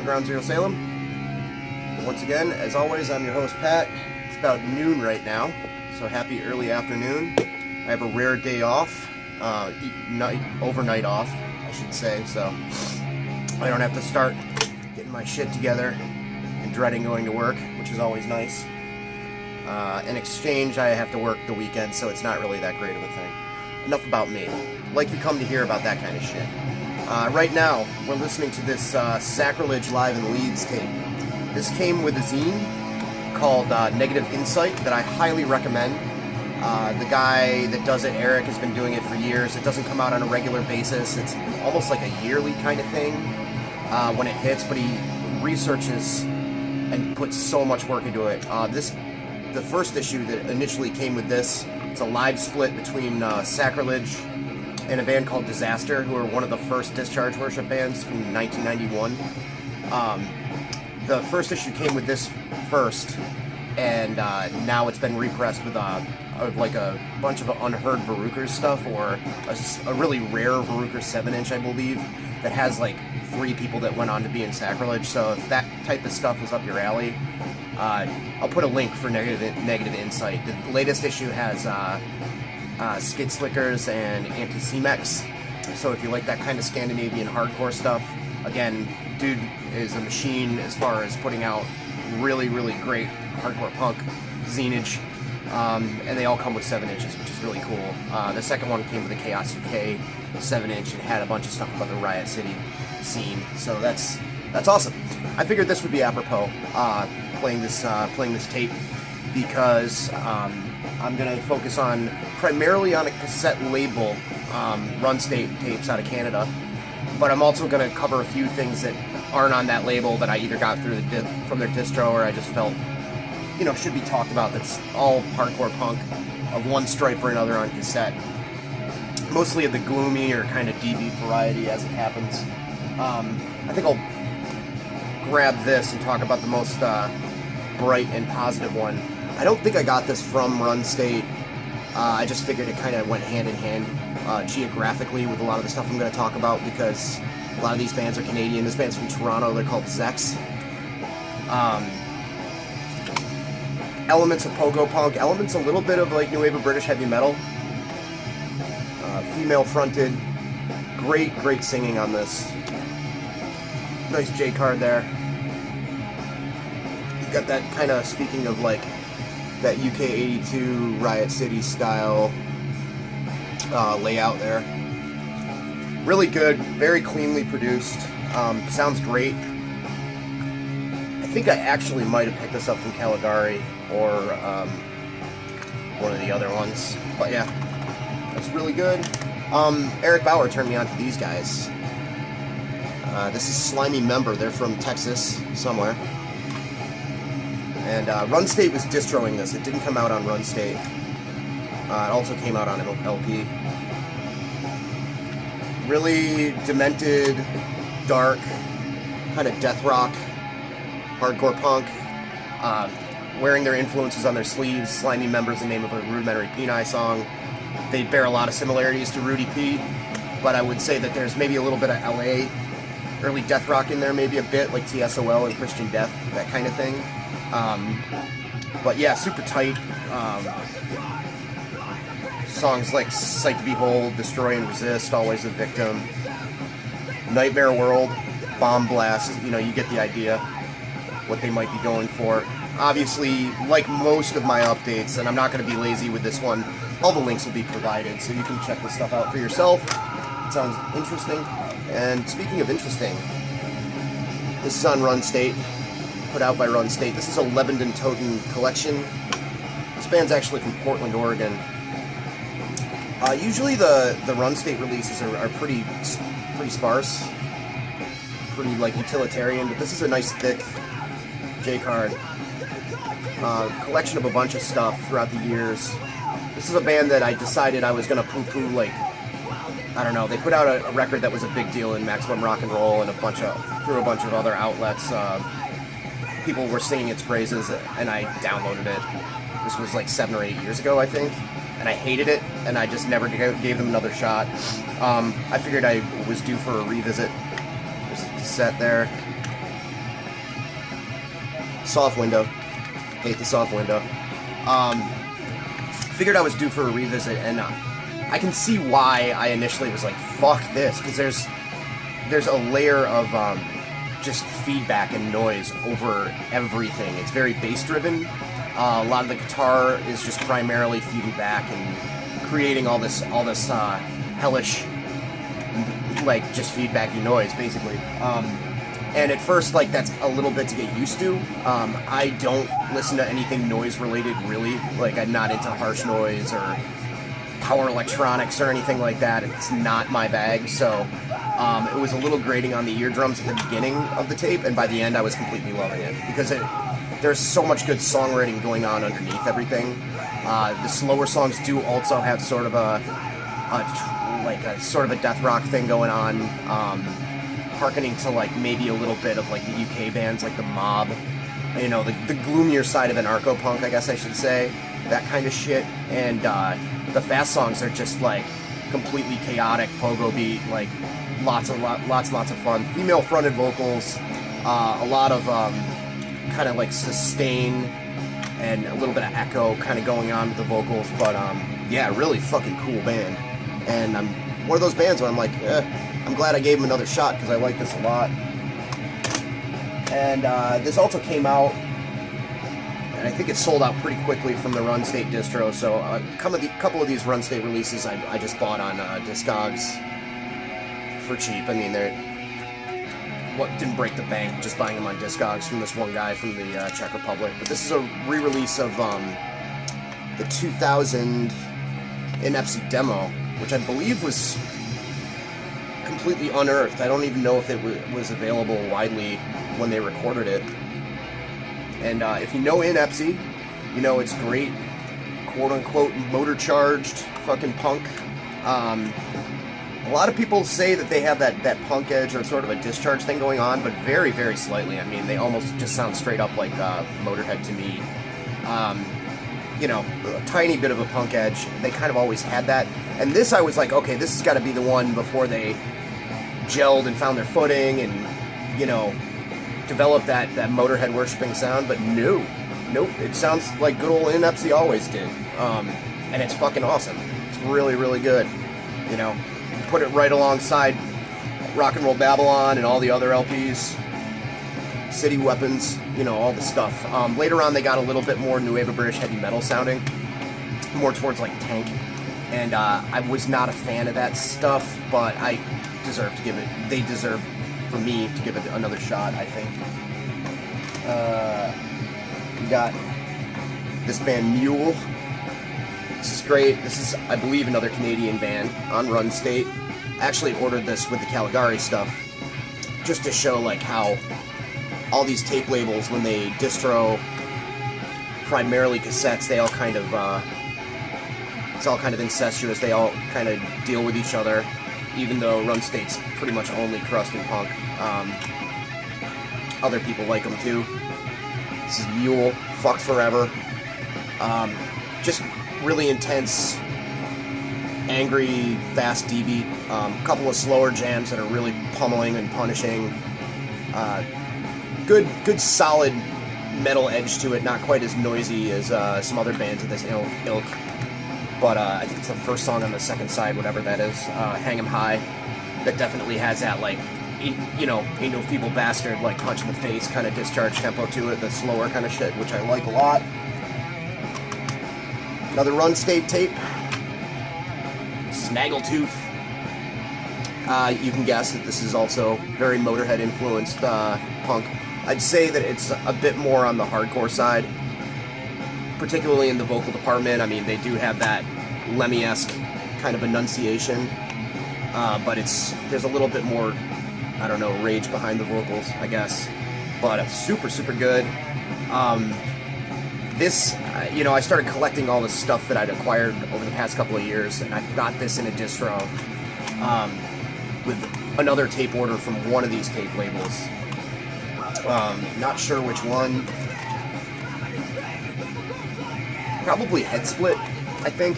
from Ground Zero Salem. Once again, as always, I'm your host, Pat. It's about noon right now, so happy early afternoon. I have a rare day off, overnight off, I should say, so I don't have to start getting my shit together and dreading going to work, which is always nice. In exchange, I have to work the weekend, so it's not really that great of a thing. Enough about me. Like you come to hear about that kind of shit. Right now, we're listening to this Sacrilege Live in Leeds tape. This came with a zine called Negative Insight that I highly recommend. The guy that does it, Eric, has been doing it for years. It doesn't come out on a regular basis. It's almost like a yearly kind of thing when it hits, but he researches and puts so much work into it. The first issue that initially came with this, it's a live split between Sacrilege and a band called Disaster, who are one of the first Discharge worship bands from 1991. The first issue came with this first, and now it's been repressed with like a bunch of unheard Varukers stuff, or a really rare Varuker 7-inch, I believe, that has like 3 people that went on to be in Sacrilege. So if that type of stuff is up your alley, I'll put a link for Negative Insight. The latest issue has Skid Slickers and Anti-Semex. So if you like that kind of Scandinavian hardcore stuff, again, dude is a machine as far as putting out really, really great hardcore punk zineage. And they all come with 7-inches, which is really cool. The second one came with a Chaos UK 7-inch and had a bunch of stuff about the Riot City scene. So that's awesome. I figured this would be apropos playing this tape because I'm gonna focus primarily on a cassette label, Runstate tapes out of Canada. But I'm also gonna cover a few things that aren't on that label that I either got through from their distro, or I just felt, should be talked about. That's all hardcore punk of one stripe or another on cassette. Mostly of the gloomy or kind of DBeat variety as it happens. I think I'll grab this and talk about the most bright and positive one. I don't think I got this from Runstate. I just figured it kind of went hand in hand geographically with a lot of the stuff I'm going to talk about, because a lot of these bands are Canadian. This band's from Toronto. They're called Zotz. Elements of pogo punk, elements a little bit of like new wave of British heavy metal. Female fronted, great singing on this. Nice J card there. You've got that kind of, speaking of like that UK 82 Riot City style layout there. Really good, very cleanly produced. Sounds great. I think I actually might have picked this up from Caligari or one of the other ones. But yeah, that's really good. Eric Bauer turned me on to these guys. This is Slimy Member. They're from Texas, somewhere. And Runstate was distroing this. It didn't come out on Runstate. It also came out on LP. Really demented, dark, kind of death rock, hardcore punk. Wearing their influences on their sleeves. Slimy Member is the name of a Rudimentary Peni song. They bear a lot of similarities to Rudy P, but I would say that there's maybe a little bit of LA, early death rock in there, maybe a bit, like TSOL and Christian Death, that kind of thing. But yeah, super tight. Songs like Sight to Behold, Destroy and Resist, Always a Victim, Nightmare World, Bomb Blast, you get the idea what they might be going for. Obviously, like most of my updates, and I'm not going to be lazy with this one, all the links will be provided, so you can check this stuff out for yourself. It sounds interesting. And speaking of interesting, this is on Runstate, put out by Runstate. This is a Lebenden Toten collection. This band's actually from Portland, Oregon. Usually the Runstate releases are pretty sparse, pretty like utilitarian, but this is a nice thick J-card. Collection of a bunch of stuff throughout the years. This is a band that I decided I was going to poo-poo, like, I don't know, they put out a record that was a big deal in Maximum Rock and Roll and through a bunch of other outlets. People were singing its praises, and I downloaded it. This was like 7 or 8 years ago, I think, and I hated it, and I just never gave them another shot. I figured I was due for a revisit. There's a cassette there. soft window. Hate the soft window. Figured I was due for a revisit, and I can see why I initially was like, fuck this, because there's a layer of just feedback and noise over everything. It's very bass-driven. A lot of the guitar is just primarily feeding back and creating all this hellish, like, just feedbacky noise, basically. And at first, like, that's a little bit to get used to. I don't listen to anything noise-related, really. Like, I'm not into harsh noise or power electronics or anything like that. It's not my bag, so it was a little grating on the eardrums at the beginning of the tape, and by the end I was completely loving it, because there's so much good songwriting going on underneath everything. The slower songs do also have sort of a death rock thing going on, harkening to like maybe a little bit of like the UK bands like the Mob, you know, the gloomier side of anarcho-punk, I guess I should say, that kind of shit. And the fast songs are just like completely chaotic pogo beat, like lots of fun. Female fronted vocals, a lot of kind of like sustain and a little bit of echo kind of going on with the vocals. But yeah, really fucking cool band. And I'm one of those bands where I'm like, I'm glad I gave them another shot, because I like this a lot. And this also came out, and I think it sold out pretty quickly from the Runstate distro, so a couple of these Runstate releases I just bought on Discogs for cheap. I mean, didn't break the bank just buying them on Discogs from this one guy from the Czech Republic. But this is a re-release of the 2000 Inepsy demo, which I believe was completely unearthed. I don't even know if it was available widely when they recorded it. And if you know Inepsy, you know it's great, quote-unquote, motor-charged fucking punk. A lot of people say that they have that punk edge or sort of a discharge thing going on, but very, very slightly. I mean, they almost just sound straight up like Motorhead to me. You know, a tiny bit of a punk edge. They kind of always had that. And this, I was like, okay, this has got to be the one before they gelled and found their footing and, you know, developed that Motorhead worshipping sound. But nope, it sounds like good old Inepsy always did. And it's fucking awesome. It's really, really good. You know, you can put it right alongside Rock and Roll Babylon and all the other LPs. City Weapons, you know, all the stuff. Later on, they got a little bit more Nueva British heavy metal sounding, more towards like Tank, and I was not a fan of that stuff, but they deserve for me to give it another shot, I think. We got this band Mule. This is great. This is, I believe, another Canadian band on Runstate. I actually ordered this with the Caligari stuff, just to show like how all these tape labels, when they distro primarily cassettes, they all kind of, it's all kind of incestuous. They all kind of deal with each other, even though Runstate's pretty much only Crust and punk. Other people like them too. This is Mule, Fucked Forever. Just really intense, angry, fast DBeat. A couple of slower jams that are really pummeling and punishing. Good solid metal edge to it, not quite as noisy as some other bands of this ilk. But I think it's the first song on the second side, whatever that is, Hang 'Em High, that definitely has that, like, you know, Ain't No Feeble Bastard, like, punch in the face kind of discharge tempo to it, the slower kind of shit, which I like a lot. Another Runstate tape, Snaggletooth. You can guess that this is also very Motorhead influenced punk. I'd say that it's a bit more on the hardcore side, particularly in the vocal department. I mean, they do have that Lemmy-esque kind of enunciation, but there's a little bit more, I don't know, rage behind the vocals, I guess. But it's super, super good. This, you know, I started collecting all the stuff that I'd acquired over the past couple of years, and I got this in a distro with another tape order from one of these tape labels. Not sure which one. Probably Head Split, I think.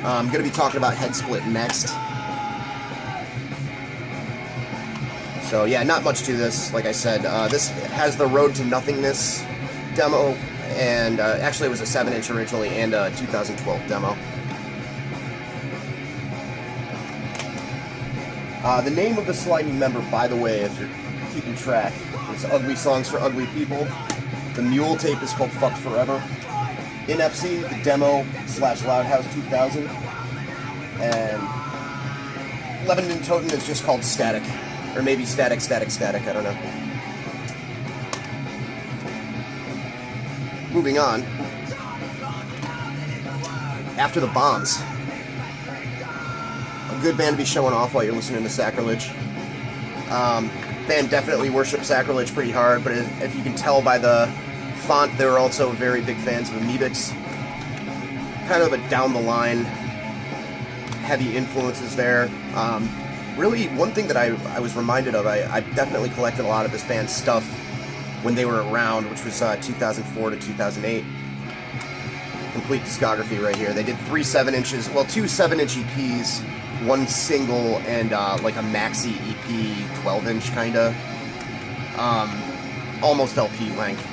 I'm going to be talking about Head Split next. So yeah, not much to this. Like I said, this has the Road to Nothingness demo, and actually it was a 7-inch originally and a 2012 demo. The name of the Slimy Member, by the way, if you're keeping track, is Ugly Songs for Ugly People. The Mule tape is called Fucked Forever. Inepsy, the demo / Loudhouse 2000. And Lebenden Toten is just called Static. Or maybe Static, I don't know. Moving on. After the Bombs. A good band to be showing off while you're listening to Sacrilege. Band definitely worshipped Sacrilege pretty hard, but if you can tell by the font, they were also very big fans of Amebix. Kind of a down-the-line, heavy influences there. Really, one thing that I was reminded of, I definitely collected a lot of this band's stuff when they were around, which was 2004 to 2008. Complete discography right here. They did 3 7-inches, well, 2 7-inch EPs, 1 single, and like a maxi EP, 12-inch kinda. Almost LP length.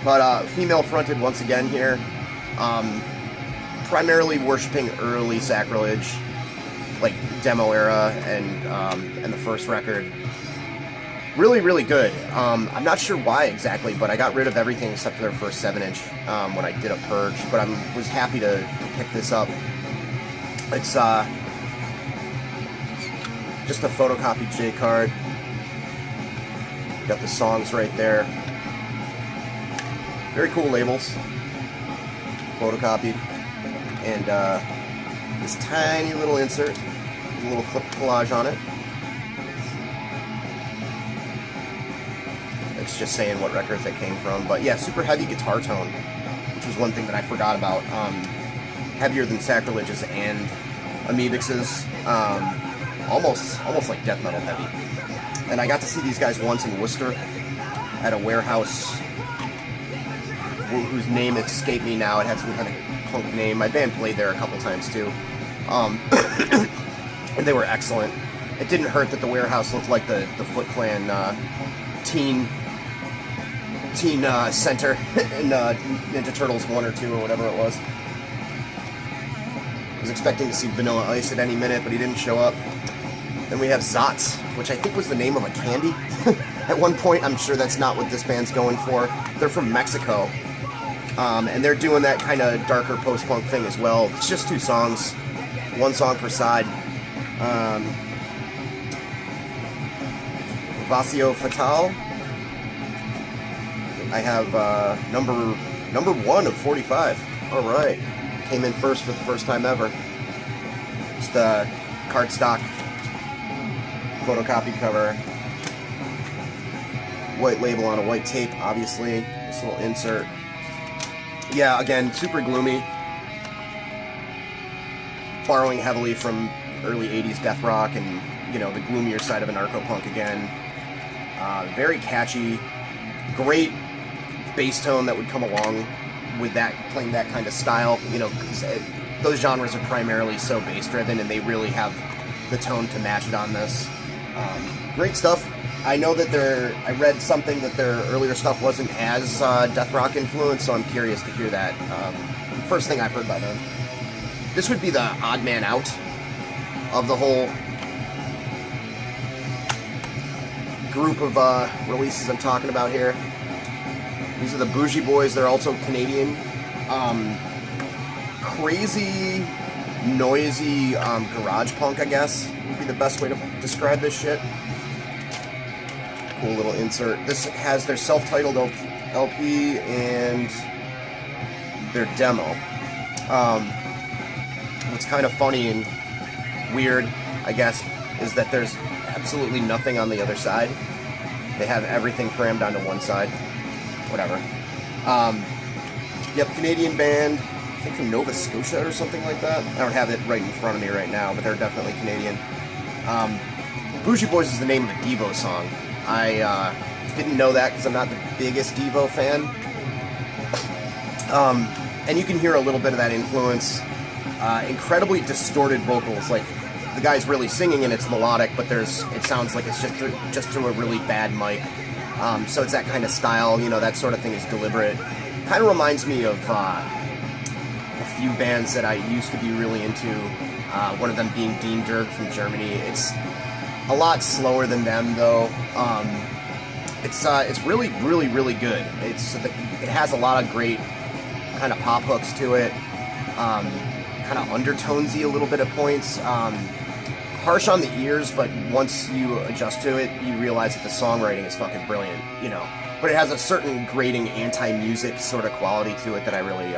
But female-fronted once again here. Primarily worshipping early Sacrilege, like demo era and the first record. Really, really good. I'm not sure why exactly, but I got rid of everything except for their first 7-inch when I did a purge. But I was happy to pick this up. It's just a photocopied J card. Got the songs right there. Very cool labels. Photocopied. And this tiny little insert. A little clip collage on it. It's just saying what records they came from. But yeah, super heavy guitar tone, which was one thing that I forgot about. Heavier than Sacrilege's and Amebix's. Almost like death metal heavy. And I got to see these guys once in Worcester at a warehouse whose name escaped me now. It had some kind of punk name. My band played there a couple times too. And they were excellent. It didn't hurt that the warehouse looked like the Foot Clan teen center in Ninja Turtles 1 or 2 or whatever it was. I was expecting to see Vanilla Ice at any minute, but he didn't show up. Then we have Zotz, which I think was the name of a candy. At one point, I'm sure that's not what this band's going for. They're from Mexico. And they're doing that kind of darker post-punk thing as well. It's just 2 songs, 1 song per side. Bacio Fatale. I have number 1 of 45. All right, came in first for the first time ever. Just a cardstock photocopied cover, white label on a white tape. Obviously, this little insert. Yeah, again, super gloomy. Borrowing heavily from early 80s death rock and, you know, the gloomier side of anarcho-punk again. Very catchy, great bass tone that would come along with that, playing that kind of style, you know, because those genres are primarily so bass-driven, and they really have the tone to match it on this. Great stuff. I know that I read something that their earlier stuff wasn't as death rock influenced, so I'm curious to hear that. First thing I've heard by them. This would be the odd man out of the whole group of releases I'm talking about here. These are the Bougie Boys. They're also Canadian. Crazy, noisy garage punk, I guess, would be the best way to describe this shit. Cool little insert. This has their self-titled LP and their demo. What's kind of funny and weird, I guess, is that there's absolutely nothing on the other side. They have everything crammed onto one side. Whatever. Yep, Canadian band. I think from Nova Scotia or something like that. I don't have it right in front of me right now, but they're definitely Canadian. Bougie Boys is the name of a Devo song. I didn't know that because I'm not the biggest Devo fan. And you can hear a little bit of that influence. Incredibly distorted vocals, like the guy's really singing and it's melodic, but it sounds like it's just through a really bad mic. So it's that kind of style, you know, that sort of thing is deliberate. Kind of reminds me of a few bands that I used to be really into. One of them being Dean Dirk from Germany. It's a lot slower than them though. It's really, really, really good. It has a lot of great kind of pop hooks to it. Kind of undertonesy a little bit at points. Harsh on the ears, but once you adjust to it, you realize that the songwriting is fucking brilliant, you know. But it has a certain grating anti-music sort of quality to it that I really,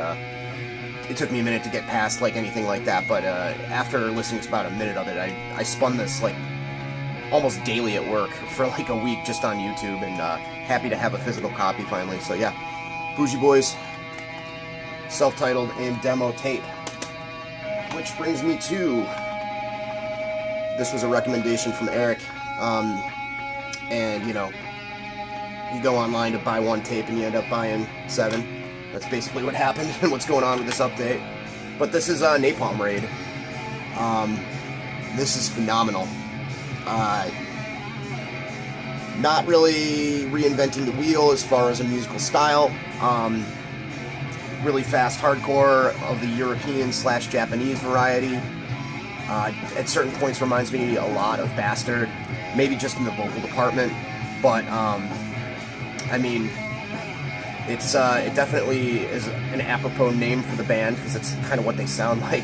it took me a minute to get past, like anything like that, but after listening to about a minute of it, I spun this, like, almost daily at work for, like, a week just on YouTube, and happy to have a physical copy finally. So, yeah, Bougie Boys, self-titled and demo tape. Which brings me to... This was a recommendation from Eric, and, you know, you go online to buy one tape and you end up buying 7. That's basically what happened and what's going on with this update. But this is Napalm Raid. This is phenomenal. Not really reinventing the wheel as far as a musical style. Really fast hardcore of the European/Japanese variety. At certain points reminds me a lot of Bastard, maybe just in the vocal department, but I mean, it definitely is an apropos name for the band because it's kind of what they sound like.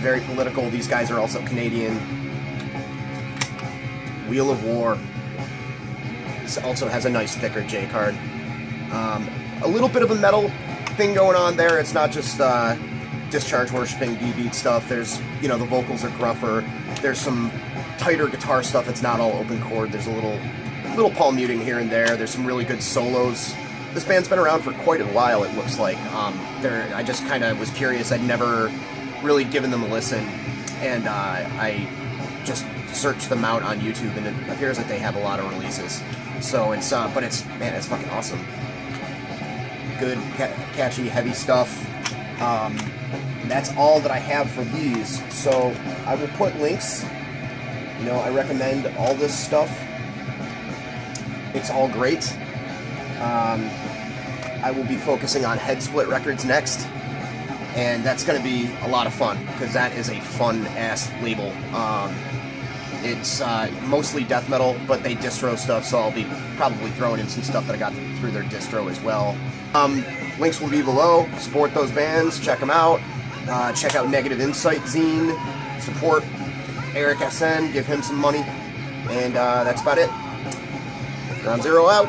Very political. These guys are also Canadian. Wheel of War. This also has a nice thicker J card. A little bit of a metal thing going on there. It's not just discharge worshipping DBeat stuff. There's, you know, the vocals are gruffer. There's some tighter guitar stuff that's not all open chord. There's a little palm muting here and there. There's some really good solos. This band's been around for quite a while, it looks like. I just kind of was curious. I'd never really given them a listen, and I just searched them out on YouTube, and it appears that they have a lot of releases. So it's, but it's, man, it's fucking awesome. Good, catchy, heavy stuff. That's all that I have for these. So I will put links. You know, I recommend all this stuff. It's all great. I will be focusing on Head Split Records next, and that's going to be a lot of fun because that is a fun-ass label. It's mostly death metal, but they distro stuff, so I'll be probably throwing in some stuff that I got through their distro as well. Links will be below. Support those bands. Check them out. Check out Negative Insight zine. Support Eric SN. Give him some money. And that's about it. Ground Zero out.